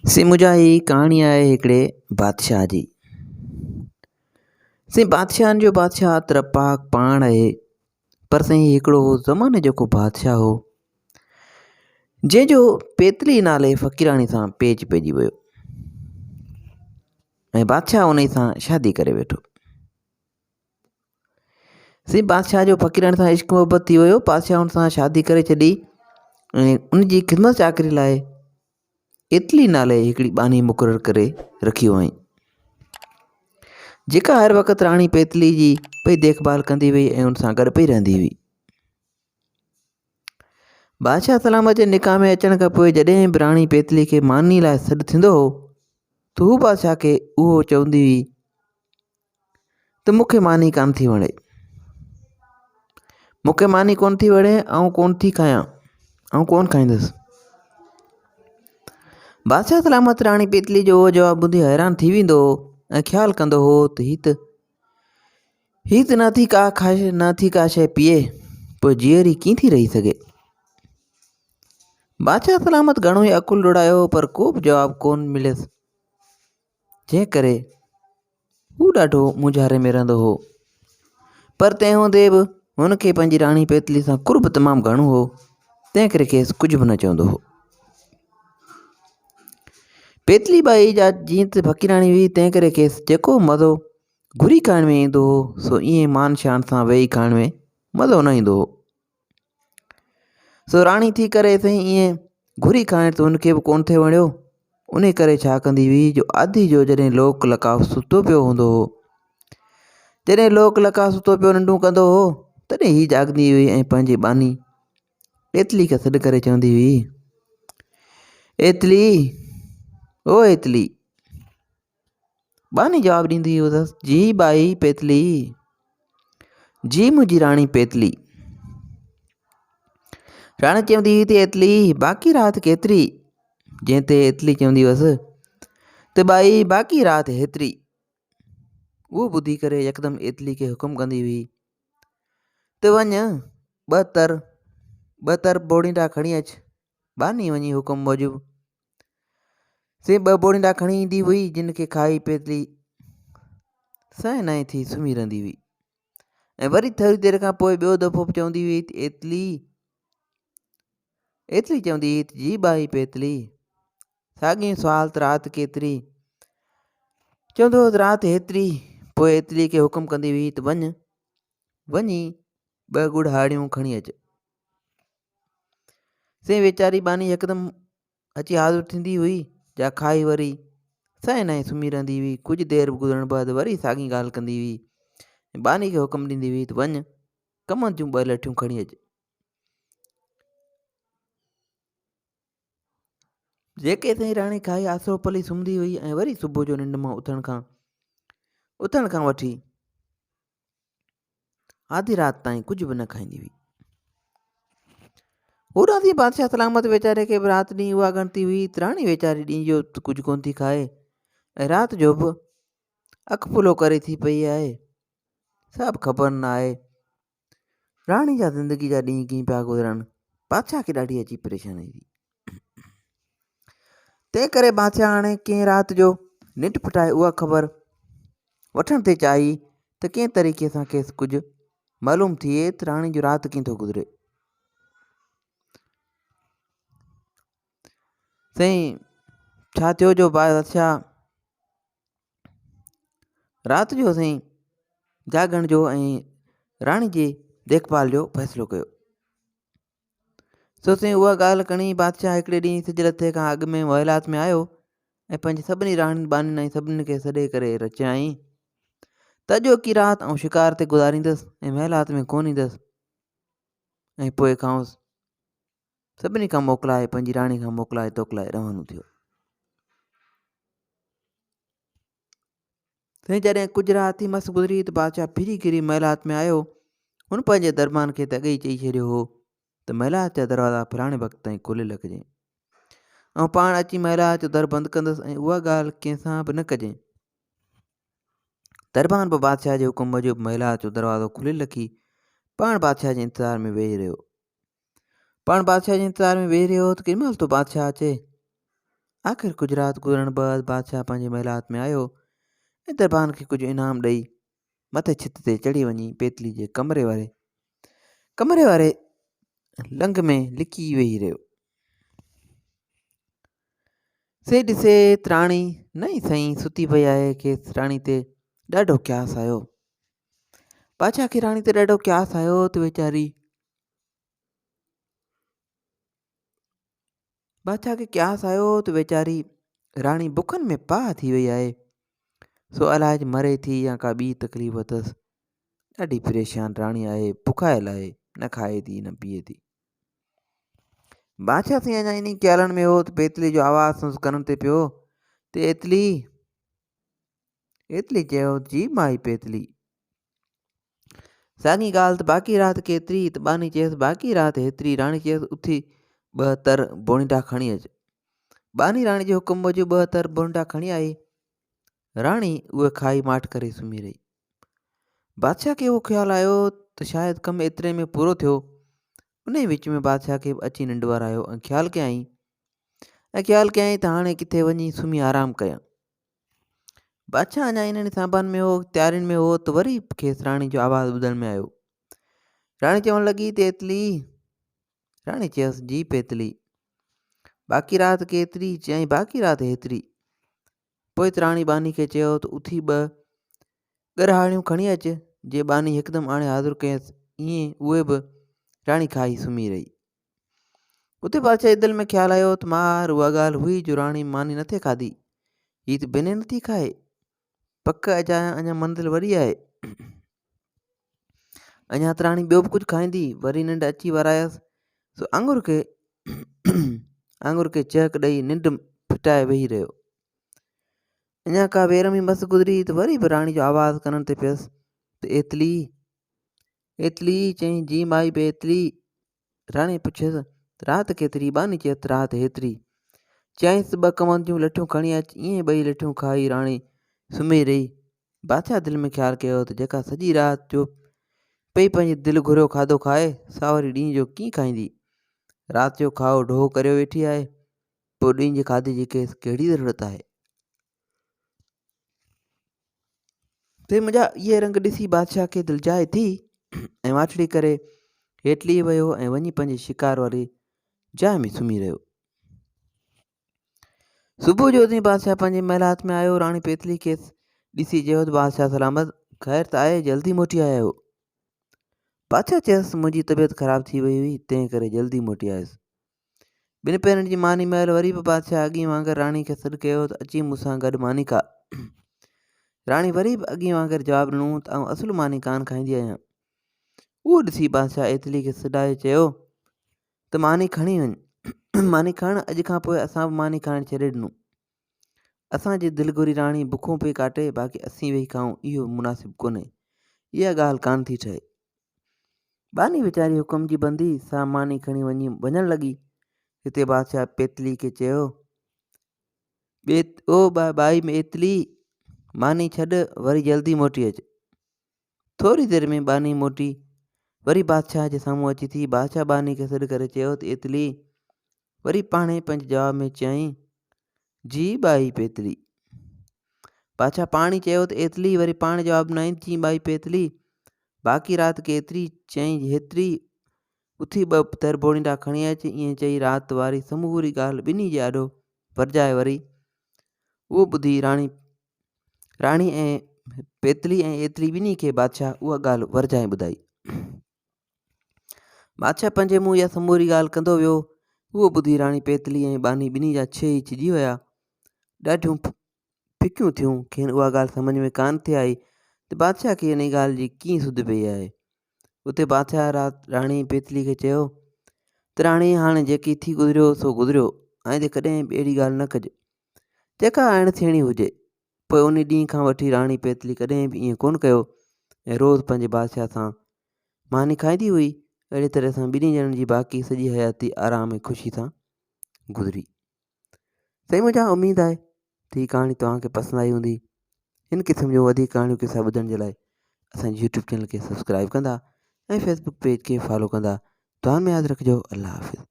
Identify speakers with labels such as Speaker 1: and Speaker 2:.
Speaker 1: मुंहिंजा ही कहाणी आहे हिकिड़े बादशाह जी। बादशाहनि जो बादशाह तरपाक पाण आहे, पर हिकिड़ो ज़माने जेको बादशाह हो जंहिंजो पेतली नाले फ़क़ीराणी सां पेच पइजी वियो ऐं बादशाह उन सां शादी करे वेठो। बादशाह जो फ़क़ीराणी सां इश्क मुहबत थी वियो। बादशाह उन सां शादी करे छॾी ऐं उनजी ख़िदमत चाकरी लाइ इतली नाले हिकिड़ी बानी मुक़ररु करे रखी हुअईं, जेका हर वक़्तु राणी पेतली जी पई देखभाल कंदी हुई ऐं उन सां गॾु पई रहंदी हुई। बादशाह सलामत जे निकाह में अचण खां पोइ जॾहिं बि राणी पेतली खे मानी लाइ सॾु थींदो हो त हू बादशाह खे उहो चवंदी हुई त मूंखे मानी कान थी वणे, मूंखे मानी कोन थी वणे, ऐं कोन थी खायां, ऐं कोन खाईंदसि। बादशाह सलामत राणी पेतली जो उहो जवाबु ॿुधी हैरान थी वेंदो हो ऐं ख़्यालु कंदो हो त हीअ त न थी का शइ पीए, पोइ जीअरी कीअं थी रही सघे। बादशाह सलामत घणो ई अकुल डोड़ायो पर को बि जवाबु कोन मिलियसि, जंहिं करे हू ॾाढो मुंझारे में रहंदो हो। पर तंहिं हूंदे बि हुनखे पंहिंजी राणी पेतली सां कुर्ब तमामु घणो हो, तंहिं करे खेसि कुझु बि न चवंदो हो। पेतली बाई जा जीअं त फ़क़ीराणी हुई, तंहिं करे खेसि जेको मज़ो घुरी खाइण में ईंदो हो सो ईअं मान शान सां वेही खाइण में मज़ो न ईंदो हो। सो राणी थी करे ईअं घुरी खाइण त हुनखे बि कोन थे वणियो। उन करे छा कंदी हुई, जो आदि जो जॾहिं लोक लकाव सुतो पियो हूंदो हो, जॾहिं लोक लकाव सुतो पियो निंडूं कंदो हो, तॾहिं हीअ जाॻंदी हुई ऐं पंहिंजी बानी एतली खे सॾु करे चवंदी हुई, एतली, ओ एतली। बानी जवाबु ॾींदी हुई, जी बाई पेतली, जी मुंहिंजी राणी पेतली। राणी चवंदी हुई त एतली बाक़ी राति केतिरी, जंहिं ते एतली चवंदी हुअसि त बाई बाक़ी राति हेतिरी। उहो ॿुधी करे यकदमि एतली खे हुकुम कंदी हुई त वञ ॿ तर बोड़ींदा खणी अचु। बानी वञी हुकुम मूजिबि ॿ बोड़ींदा खणी ईंदी हुई, जिन खे खाई पेतली साए नाए थी सुम्ही रहंदी हुई ऐं वरी थोरी देरि खां पोइ ॿियो दफ़ो बि चवंदी हुई त एतली चवंदी हुई त जी बाई पेतली, साॻी सुवाल त राति केतिरी, चवंदो हुओ राति हेतिरी। पोइ एतली खे हुकुम कंदी हुई त वञी 2 गुड़ हाड़ियूं खणी अचु। वीचारी बानी यकदमि अची हाज़िर थींदी हुई, जा खाई वरी साए नाए सुम्ही रहंदी हुई। कुझु देरि गुज़रण बाद वरी साॻी ॻाल्हि कंदी हुई, बानी खे हुकुम ॾींदी हुई त वञ कमनि जूं 2 लठियूं खणी अचु। जेके राणी खाई आसरो पली सुम्हंदी हुई ऐं वरी सुबुह जो निंड मां उथण खां वठी आधी राति ताईं कुझु बि न खाईंदी हुई। होॾां थी बादशाह सलामत वेचारे खे बि राति ॾींहुं उहा ॻणती हुई त राणी वेचारी ॾींहं जो त कुझु कोन थी खाए ऐं राति जो बि अखि फुलो करे थी पई आहे, सभु ख़बर न आहे राणी जा ज़िंदगी जा ॾींहं कीअं पिया गुज़रनि। बादशाह खे ॾाढी अची परेशानी थी, तंहिं करे बादशाह हाणे कंहिं राति जो निट फिटाए उहा ख़बर वठण ते चाही त कंहिं तरीक़े सां खेसि कुझु मालूम थिए त राणी जो राति कीअं थो गुज़रे। छा थियो जो बादशाह राति जो जागण जो ऐं राणी जी देखभाल जो फ़ैसिलो कयो। सो उहा ॻाल्हि खणी बादशाह हिकिड़े ॾींहुं सिज लथे खां अॻु में महिलात में आयो ऐं पंहिंजी सभिनी राणी बानियुनि ऐं सभिनी खे सॾे करे रचियाईं त अॼो की राति ऐं शिकार ते गुज़ारींदसि ऐं महिलात में कोन ईंदसि, ऐं पोइ खांसि सभिनी खां मोकिलाए पंहिंजी राणी खां मोकिलाए तोकिलाए रवानो थियो। जॾहिं कुझु राति थी मस गुज़री त बादशाह फिरी गिरी महिलात में आयो। हुन पंहिंजे दरबान खे त अॻे ई चई छॾियो हो त महिलात जा दरवाज़ा फलाणे वक़्त ताईं खोले रखिजांइ ऐं पाण अची महिलात जो दर बंदि कंदसि ऐं उहा ॻाल्हि कंहिंसां बि न कजांइ। दरबान बि बादशाह जे हुकुम मूजिबि महिलात जो दरवाज़ो खोले रखी पाण बादशाह जे इंतज़ार में वेही रहियो। पाण बादशाह जे इंतज़ार में वेही रहियो त केॾीमहिल तो बादशाह अचे। आख़िर कुझु राति गुज़रण बैदि बादशाह पंहिंजे महिलात में आयो ऐं दरबान खे कुझु इनाम ॾेई मथे छित ते चढ़ी वञी पेतली जे कमरे वारे लंघ में लिकी वेही रहियो। से ॾिसे त राणी नई साईं सुती पई आहे। खेसि राणी ते ॾाढो क्यास आयो। बादशाह खे राणी ते ॾाढो क्यास आयो त वेचारी राणी बुखनि में पाह थी वई आहे। सो अलाए मरे थी या का ॿी तकलीफ़ अथसि। ॾाढी परेशान राणी आहे, बुखायल आहे, न खाए थी न पीए थी। बादशाह साईं अञा इन ख़्यालनि में हो त पेतली जो आवाज़ संदसि कन ते पियो त एतली चयो, जी माई पेतली। साॻी ॻाल्हि त बाक़ी राति केतिरी त बानी चयसि बाक़ी राति हेतिरी। राणी चयसि उथी 2 तर बोणीटा खणी अच। बानी राणी जो हुकुम मूजिबि 2 तर बोणीटा खणी आई। राणी उहे खाई माठ करे सुम्ही रही। बादशाह खे उहो ख़्यालु आयो त शायदि कमु एतिरे में पूरो थियो। उन विच में बादशाह खे अची निंड आयो ऐं ख़्यालु कयईं त हाणे किथे वञी सुम्ही आराम कयां। बादशाह अञा इन्हनि सामान में हो, तयारियुनि में हो त वरी खेसि राणी जो आवाज़ु ॿुधण में आयो। राणी चवणु लॻी त एतली। राणी चयसि, जी पेतली। बाक़ी राति केतिरी? चयईं बाक़ी राति हेतिरी। पोइ त राणी बानी खे चयो त उथी 2 ॻरहाणियूं खणी अच। जे बानी हिकदमि आणे हाज़ुर कयसि ईअं उहे बि राणी खाई सुम्ही रही। उते बादशाह दिलि में ख़्यालु आयो त मार उहा ॻाल्हि हुई जो राणी मानी नथे खाधी। हीअ त बिने नथी खाए। पक अञा मंज़िल वरी आहे। अञा त राणी ॿियो बि कुझु खाईंदी। वरी निंड अची वरायसि। सो आंगुर खे चहक ॾेई निंड फिटाए वेही रहियो। अञा का बेरमी मस गुज़री त वरी बि राणी जो आवाज़ु कननि ते पियसि त एतली। चयईं, जी माई पेतली। राणी पुछियसि राति केतिरी? बानी चयसि राति हेतिरी। चयईंसि 2 कमंद जूं लठियूं खणी अच। ईअं 2 लठियूं खाई राणी सुम्ही रही। बादशाह दिलि में ख़्यालु कयो त जेका सॼी राति जो पई पंहिंजी दिलि घुरियो खाधो खाए सा वरी ॾींहं जो कीअं खाईंदी। राति जो खाओ ढोह करे वेठी आहे, पोइ ॾींहं जे खाधे जी कहिड़ी ज़रूरत आहे। ते मुंहिंजा इहे रंग ॾिसी बादशाह खे दिलजाए थी ऐं वाछड़ी करे हेठि लही वियो ऐं वञी पंहिंजे शिकार वारी जाइ में सुम्ही रहियो। सुबुह जो ॾींहुं बादशाह पंहिंजे महिलात में आयो। राणी पेतली खे ॾिसी चयो त बादशाह सलामत, ख़ैर त आहे, जल्दी मोटी आया आहियो। बादशाह चयसि मुंहिंजी तबियत ख़राब थी वई हुई, तंहिं करे जल्दी मोटी आयुसि। 2 पहिरनि जी मानी महिल वरी बि बादशाह अॻी वांगुरु राणी खे सॾु कयो त अची मूंसां गॾु मानी खा। राणी वरी बि अॻी वांगुरु जवाबु ॾिनो त आउं असुलु मानी कान खाईंदी आहियां। उहो ॾिसी बादशाह एतली खे सॾाए चयो त मानी खणी वञ। मानी खण, अॼु खां पोइ असां बि मानी खाइणु छॾे ॾिनो। असांजी दिलि घुरी राणी बुखों पई काटे, बाक़ी असीं वेही खाऊं इहो मुनासिबु कोन्हे। इहा ॻाल्हि कान थी ठहे। बानी वीचारी हुकुम जी बंदी सा मानी खणी वञणु लॻी। हिते बादशाह पेतली खे चयो, बाई में एतली, मानी छॾ, वरी जल्दी मोटी अच। थोरी देरि में बानी मोटी वरी बादशाह जे साम्हूं अची थी। बादशाह बानी खे सॾु करे चयो त एतली। वरी पाणे पंहिंजे जवाब में चयईं, जी बाई पेतली। बादशाह पाणी चयो त एतली। वरी पाण जवाबु ॾिनई, जी बाई पेतली। बाक़ी राति केतिरी? चयईं हेतिरी। उथी 2 तर बोणीटा खणी अच। ईअं चई राति वारी समूरी ॻाल्हि ॿिन्ही जे आॾो वरजाए वरी। उहो ॿुधी राणी ऐं पेतली ऐं एतली ॿिन्ही खे बादशाह उहा ॻाल्हि वरजाए ॿुधाई। बादशाह पंहिंजे मुंहुं इहा समूरी ॻाल्हि कंदो वियो। उहो ॿुधी राणी पेतली ऐं बानी ॿिन्ही जा छह छिजी विया। ॾाढियूं फिकियूं थियूं। खेनि उहा ॻाल्हि सम्झ में कान थी आई त बादशाह खे इन ॻाल्हि जी कीअं सुध पई आहे। उते बादशाह राणी पेतली खे चयो त राणी हाणे जेकी थी गुज़रियो सो गुज़रियो। आइंदे कॾहिं बि अहिड़ी ॻाल्हि न कजे। जेका आइण थियणी हुजे। पोइ उन ॾींहं खां वठी राणी पेतली कॾहिं बि ईअं कोन कयो ऐं रोज़ु पंहिंजे बादशाह सां मानी खाईंदी हुई। अहिड़े तरह सां ॿिन्ही ॼणनि जी बाक़ी सॼी हयाती आराम ऐं ख़ुशी सां गुज़री। सही मुंहिंजा उमेदु आहे त हीअ कहाणी तव्हांखे पसंदि आई हूंदी। हिन क़िस्म जूं वधीक कहाणियूं किसा ॿुधण जे लाइ असांजे यूट्यूब चैनल खे सब्सक्राइब कंदा ऐं फेसबुक पेज खे फॉलो कंदा। दुआ में यादि रखिजो। अल्लाह हाफ़िज़।